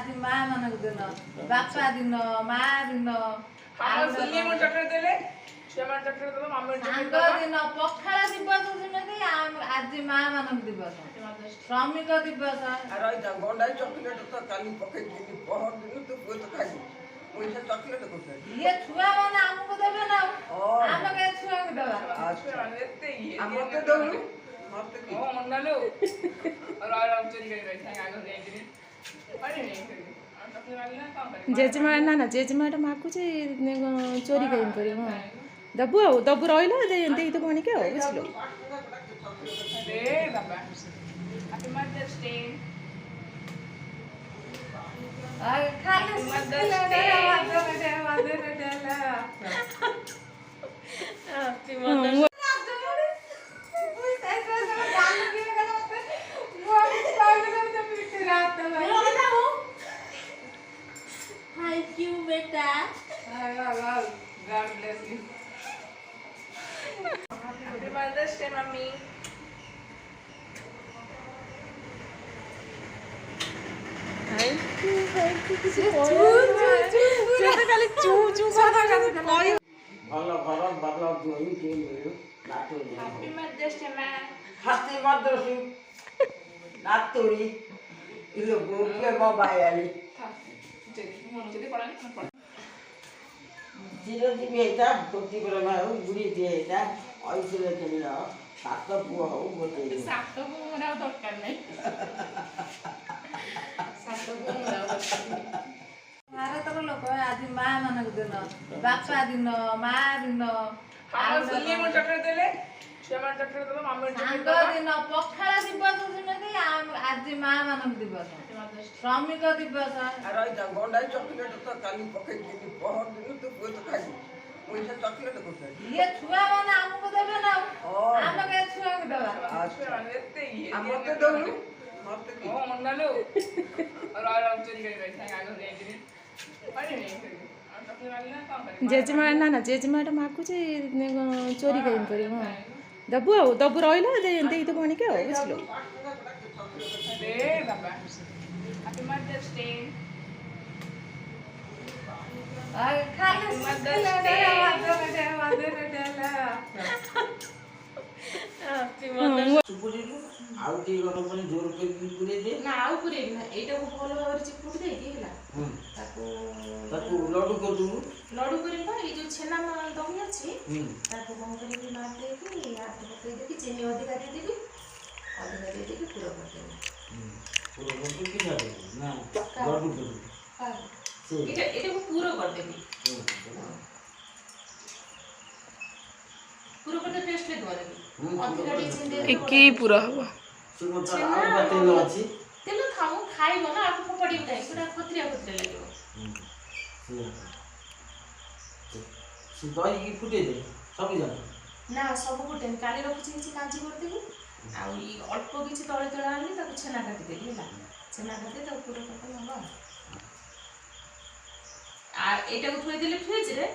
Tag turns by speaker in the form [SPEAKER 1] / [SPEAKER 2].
[SPEAKER 1] ଆଜି ମା ମାନଙ୍କ ଦିନ, ବାପା ଦିନ, ମା ଦିନ, ସାଙ୍ଗ ଦିନ, ପଖାଳ ଦିବସ ଯେମିତି ଆଜି ମା ମାନଙ୍କ ଦିବସ, ଶ୍ରମିକ ଦିବସ। ଇଏ ଛୁଆ ମାନେ ଆମକୁ ଦେବେ ନା, ଆମେ କାହିଁ ଛୁଆଙ୍କୁ ଦେବା?
[SPEAKER 2] ଜେଜେମା ନା ନା ଜେଜେମାଟା ମାଗୁଛି ଚୋରି କାହିଁ କରିବ? ହଁ ଦବୁ ଆଉ ଦବୁ ରହିଲା ଦେଇଦେବୁ ଆଣିକି ଆଉ ବୁଝିଲୁ।
[SPEAKER 1] Thank you, beta.
[SPEAKER 3] God bless you. Happy Mother's Day, Mummy. Happy Mother's Day, Ma.
[SPEAKER 4] Happy Mother's Day. Naturi. Ilo buke mo bayali. Jiro di beta, putih bermau, budi beta, oisile kena, satu buah budi.
[SPEAKER 3] Satu buah dah dorkan ni. Satu buah dah dorkan.
[SPEAKER 1] ଭାରତର ଲୋକ ଆଜି ମା ମାନଙ୍କ ଦିନ, ବାପା ଦିନ, ମା ଦିନ, ସାଙ୍ଗ ଦିନ, ପଖାଳ ଦିବସ ଯେମିତି ଆଜି ମା ମାନଙ୍କ ଦିବସ, ଶ୍ରମିକ ଦିବସ। ଇଏ ଛୁଆ ମାନେ ଆମକୁ ଦେବେ ନା, ଆମେ କାହିଁ ଛୁଆଙ୍କୁ ଦେବା?
[SPEAKER 2] ଜେଜେମା ନା ନା ଜେଜେମାଟା ମାଗୁଛି ଚୋରି କାହିଁ କରିବ? ହଁ ଦବୁ ଆଉ ଦବୁ ରହିଲା ଦେଇଦେବୁ ଆଣିକି ଆଉ ବୁଝିଲୁ।
[SPEAKER 4] ଆଉ ଟିକେ ଗରମ ପାଣି ଜୋର କରିକି ପୁରେଇ ଦେ।
[SPEAKER 2] ନା ଆଉ ପୁରେଇବି ନା, ଏଇଟାକୁ ଭଲ ଭାବରେ ଚିପୁଡ଼ି ଦେଇକି ହେଲା ତାକୁ
[SPEAKER 4] ଲଡୁ କରିଦେବୁ।
[SPEAKER 2] ଲଡୁ କରିବି ନା, ଏଇ ଯୋଉ ଛେନା ଦହି ଅଛି ତାକୁ କଣ କରିବି ମାରି ଦେଇକି ହାତ ପକେଇଦେବି, ଚିନି ଅଧିକା ଦେଇଦେବି, ଅଧିକା ଦେଇଦେବି ପୁର କରିଦେବି।
[SPEAKER 4] ପୁର କରିଦେବି କି ଲଡୁ ନା ଲଡୁ କରିଦେବି?
[SPEAKER 2] ଏଇଟାକୁ ପୁର କରିଦେବି। ପୁର କରିଲେ ଟେଷ୍ଟ ଲାଗିବ ଦେବି, ଅଧିକା ଟିକେ ଚିନି ଦେଇଦେବି।
[SPEAKER 3] କି ପୁରା ହବ?
[SPEAKER 2] ତେଲ ଖାଉ ଖାଇବ ନା, ଆକୁ ଫୋପାଡ଼ିବ କାହିଁ, ସେଟା ଖତରିଆ ଖତରିଆ ଲାଗିବ।
[SPEAKER 4] ଦହି ଫୁଟେଇ ଦେ ସବୁ ଯାକ।
[SPEAKER 2] ନା ସବୁ ଫୁଟେନି, କାଲି ରଖିଛି କିଛି କାଞ୍ଜି କରିଦେବି, ଆଉ ଅଳ୍ପ କିଛି ତଳେ ତଳେ ଆଣିଲି ତାକୁ ଛେନା କାଟିଦେବି ହେଲା, ଛେନା କାଟିଦେବି ତାକୁ ପୁର କରିଦେବି ହବ। ଆଉ ଏଇଟାକୁ ଥୋଇଦେଲି ଫ୍ରିଜରେ।